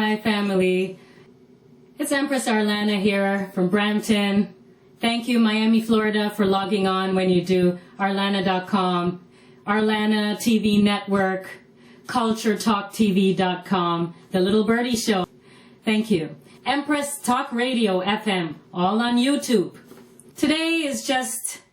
Hi, family. It's Empress Arlanna here from Brampton. Thank you, Miami, Florida, for logging on when you do. Arlanna.com, Arlanna TV Network, CultureTalkTV.com, The Little Birdie Show. Thank you. Empress Talk Radio FM, all on YouTube. Today is just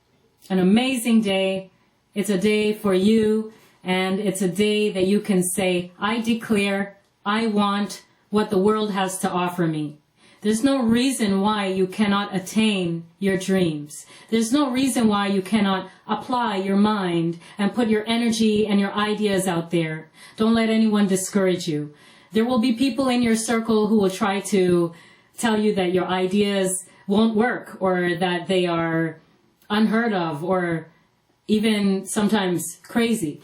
an amazing day. It's a day for you, and it's a day that you can say, I declare, I want what the world has to offer me. There's no reason why you cannot attain your dreams. There's no reason why you cannot apply your mind and put your energy and your ideas out there. Don't let anyone discourage you. There will be people in your circle who will try to tell you that your ideas won't work, or that they are unheard of, or even sometimes crazy.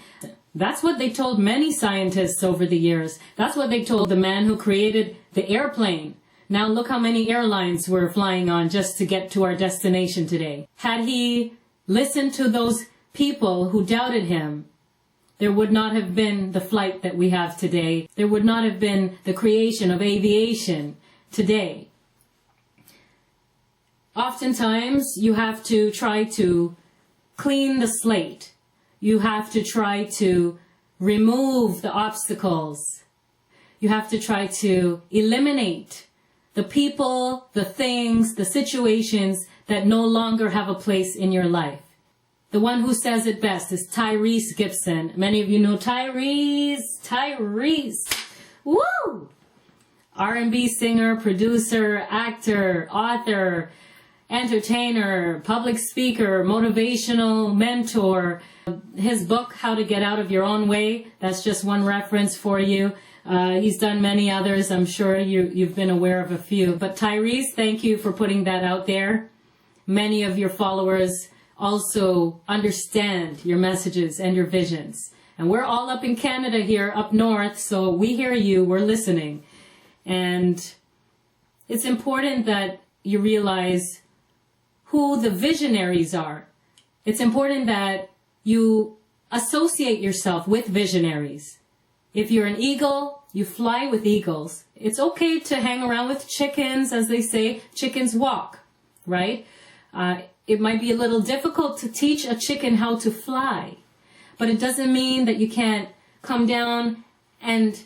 That's what they told many scientists over the years. That's what they told the man who created the airplane. Now look how many airlines we're flying on just to get to our destination today. Had he listened to those people who doubted him, there would not have been the flight that we have today. There would not have been the creation of aviation today. Oftentimes, you have to try to clean the slate. You have to try to remove the obstacles. You have to try to eliminate the people, the things, the situations that no longer have a place in your life. The one who says it best is Tyrese Gibson. Many of you know Tyrese. Woo! R&B singer, producer, actor, author, entertainer, public speaker, motivational mentor. His book, How to Get Out of Your Own Way, that's just one reference for you. He's done many others. I'm sure you've been aware of a few. But Tyrese, thank you for putting that out there. Many of your followers also understand your messages and your visions. And we're all up in Canada here, up north, so we hear you, we're listening. And it's important that you realize who the visionaries are. It's important that you associate yourself with visionaries. If you're an eagle, you fly with eagles. It's okay to hang around with chickens, as they say, chickens walk, right? It might be a little difficult to teach a chicken how to fly, but it doesn't mean that you can't come down and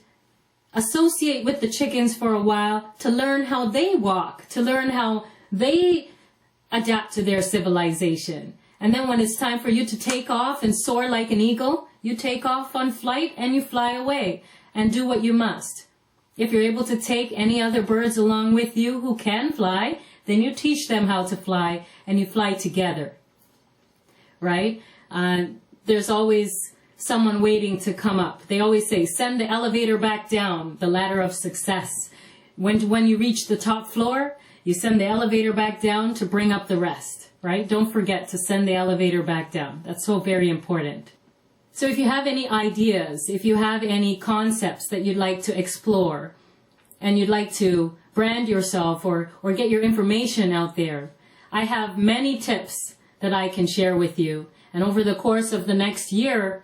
associate with the chickens for a while to learn how they walk, to learn how they adapt to their civilization. And then when it's time for you to take off and soar like an eagle, you take off on flight and you fly away and do what you must. If you're able to take any other birds along with you who can fly, then you teach them how to fly and you fly together, right? There's always someone waiting to come up. They always say, send the elevator back down, the ladder of success. When you reach the top floor, you send the elevator back down to bring up the rest, right? Don't forget to send the elevator back down. That's so very important. So if you have any ideas, if you have any concepts that you'd like to explore, and you'd like to brand yourself or get your information out there, I have many tips that I can share with you. And over the course of the next year,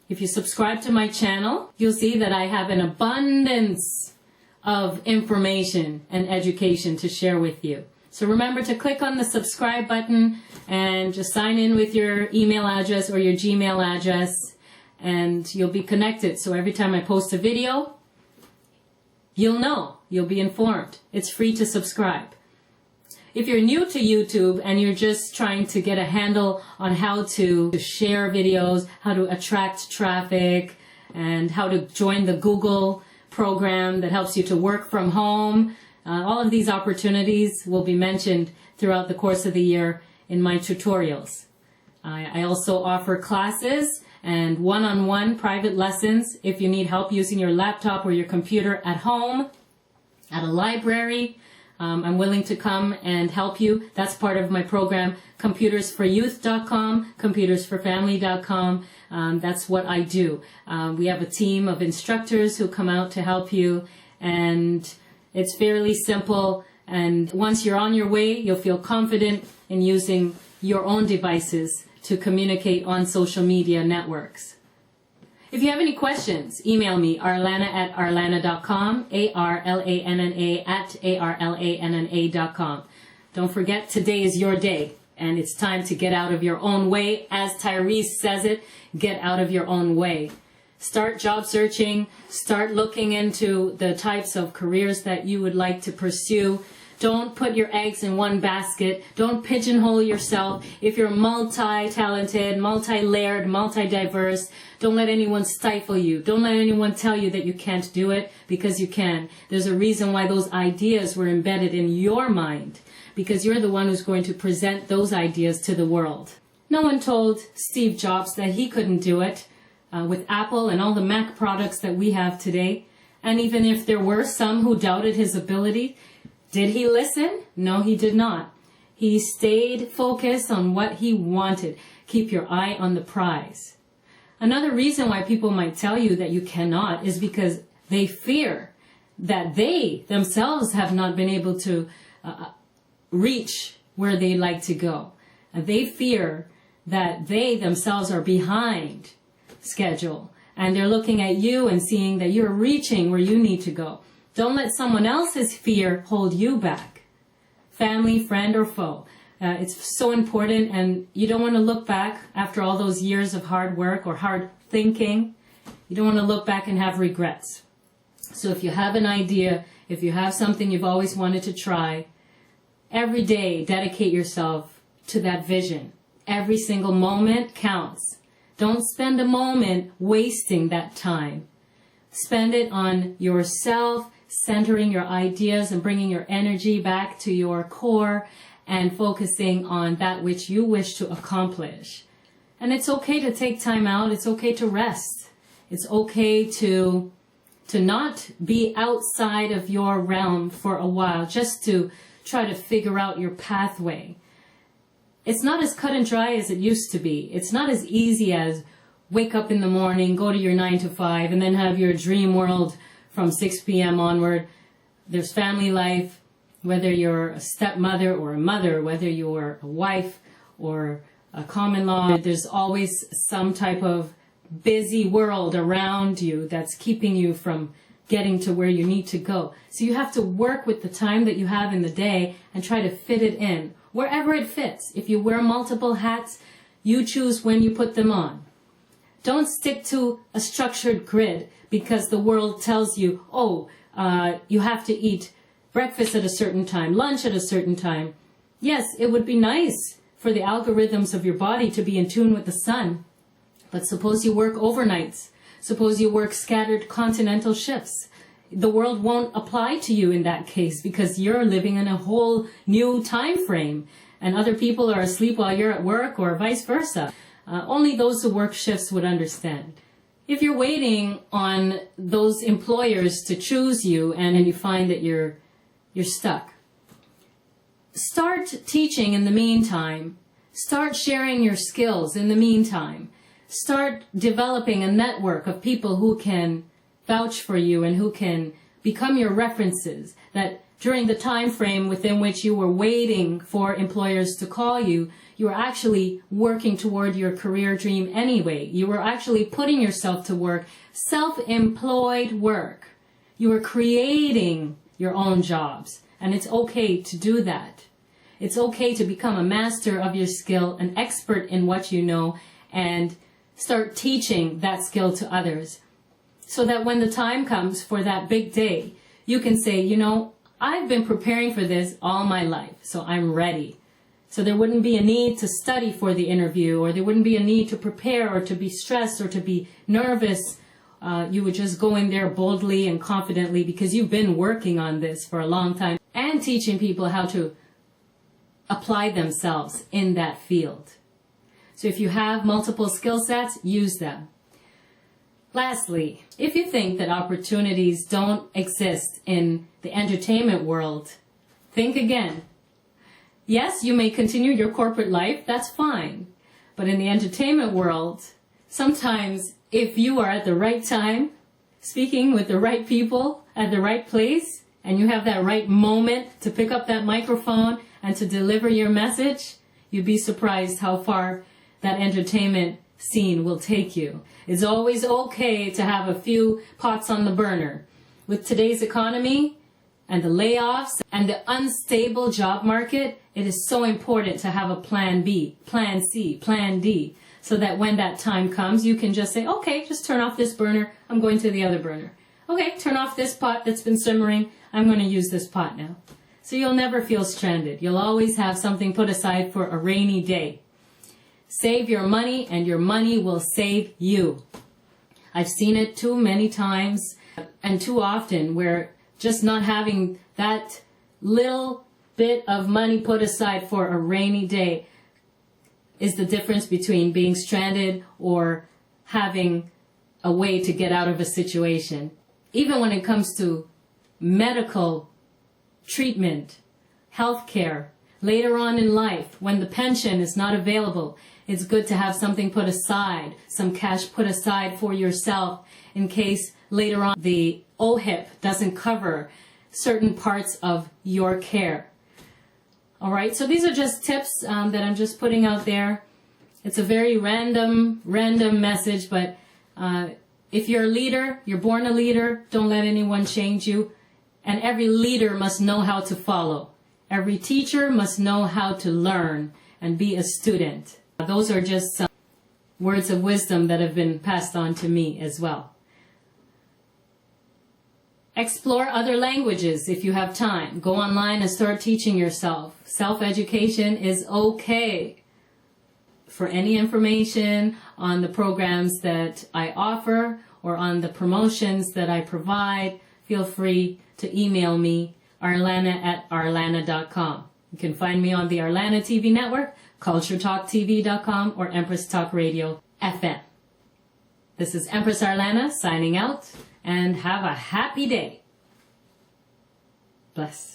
if you subscribe to my channel, you'll see that I have an abundance of information and education to share with you. So remember to click on the subscribe button and just sign in with your email address or your Gmail address, and you'll be connected. So every time I post a video, you'll know, you'll be informed. It's free to subscribe. If you're new to YouTube and you're just trying to get a handle on how to share videos, how to attract traffic, and how to join the Google program that helps you to work from home, all of these opportunities will be mentioned throughout the course of the year in my tutorials. I also offer classes and one-on-one private lessons if you need help using your laptop or your computer at home, at a library. I'm willing to come and help you. That's part of my program, computersforyouth.com, computersforfamily.com. That's what I do. We have a team of instructors who come out to help you, and it's fairly simple. And once you're on your way, you'll feel confident in using your own devices to communicate on social media networks. If you have any questions, email me, arlanna@arlanna.com, ARLANNA@ARLANNA.com. Don't forget, today is your day, and it's time to get out of your own way. As Tyrese says it, get out of your own way. Start job searching, start looking into the types of careers that you would like to pursue. Don't put your eggs in one basket. Don't pigeonhole yourself. If you're multi-talented, multi-layered, multi-diverse, don't let anyone stifle you. Don't let anyone tell you that you can't do it, because you can. There's a reason why those ideas were embedded in your mind, because you're the one who's going to present those ideas to the world. No one told Steve Jobs that he couldn't do it with Apple and all the Mac products that we have today. And even if there were some who doubted his ability, did he listen? No, he did not. He stayed focused on what he wanted. Keep your eye on the prize. Another reason why people might tell you that you cannot is because they fear that they themselves have not been able to reach where they like to go. They fear that they themselves are behind schedule, and they're looking at you and seeing that you're reaching where you need to go. Don't let someone else's fear hold you back. Family, friend, or foe. It's so important, and you don't want to look back after all those years of hard work or hard thinking. You don't want to look back and have regrets. So if you have an idea, if you have something you've always wanted to try, every day dedicate yourself to that vision. Every single moment counts. Don't spend a moment wasting that time. Spend it on yourself, centering your ideas and bringing your energy back to your core and focusing on that which you wish to accomplish. And it's okay to take time out. It's okay to rest. It's okay to not be outside of your realm for a while, just to try to figure out your pathway. It's not as cut and dry as it used to be. It's not as easy as wake up in the morning, go to your 9 to 5, and then have your dream world from 6 p.m. onward. There's family life, whether you're a stepmother or a mother, whether you're a wife or a common law. There's always some type of busy world around you that's keeping you from getting to where you need to go. So you have to work with the time that you have in the day and try to fit it in, wherever it fits. If you wear multiple hats, you choose when you put them on. Don't stick to a structured grid because the world tells you, you have to eat breakfast at a certain time, lunch at a certain time. Yes, it would be nice for the algorithms of your body to be in tune with the sun. But suppose you work overnights. Suppose you work scattered continental shifts. The world won't apply to you in that case because you're living in a whole new time frame and other people are asleep while you're at work, or vice versa. Only those who work shifts would understand. If you're waiting on those employers to choose you and you find that you're stuck, start teaching in the meantime. Start sharing your skills in the meantime. Start developing a network of people who can vouch for you and who can become your references, that during the time frame within which you were waiting for employers to call you, you were actually working toward your career dream anyway. You were actually putting yourself to work, self-employed work. You were creating your own jobs, and it's okay to do that. It's okay to become a master of your skill, an expert in what you know, and start teaching that skill to others, so that when the time comes for that big day, you can say, I've been preparing for this all my life, so I'm ready. So there wouldn't be a need to study for the interview, or there wouldn't be a need to prepare or to be stressed or to be nervous. You would just go in there boldly and confidently because you've been working on this for a long time and teaching people how to apply themselves in that field. So if you have multiple skill sets, use them. Lastly, if you think that opportunities don't exist in the entertainment world, think again. Yes, you may continue your corporate life, that's fine. But in the entertainment world, sometimes if you are at the right time, speaking with the right people at the right place, and you have that right moment to pick up that microphone and to deliver your message, you'd be surprised how far that entertainment scene will take you. It's always okay to have a few pots on the burner. With today's economy and the layoffs and the unstable job market, it is so important to have a plan B, plan C, plan D, so that when that time comes, you can just say, okay, just turn off this burner. I'm going to the other burner. Okay, turn off this pot that's been simmering. I'm going to use this pot now. So you'll never feel stranded. You'll always have something put aside for a rainy day. Save your money and your money will save you. I've seen it too many times and too often where just not having that little bit of money put aside for a rainy day is the difference between being stranded or having a way to get out of a situation. Even when it comes to medical treatment, healthcare, later on in life, when the pension is not available, it's good to have something put aside, some cash put aside for yourself in case later on the OHIP doesn't cover certain parts of your care. All right, so these are just tips that I'm just putting out there. It's a very random message, but if you're a leader, you're born a leader, don't let anyone change you. And every leader must know how to follow. Every teacher must know how to learn and be a student. Those are just some words of wisdom that have been passed on to me as well. Explore other languages if you have time. Go online and start teaching yourself. Self-education is okay. For any information on the programs that I offer or on the promotions that I provide, feel free to email me, arlanna@arlanna.com. You can find me on the Arlanna TV network, culturetalktv.com, or Empress Talk Radio FM. This is Empress Arlanna signing out, and have a happy day. Bless.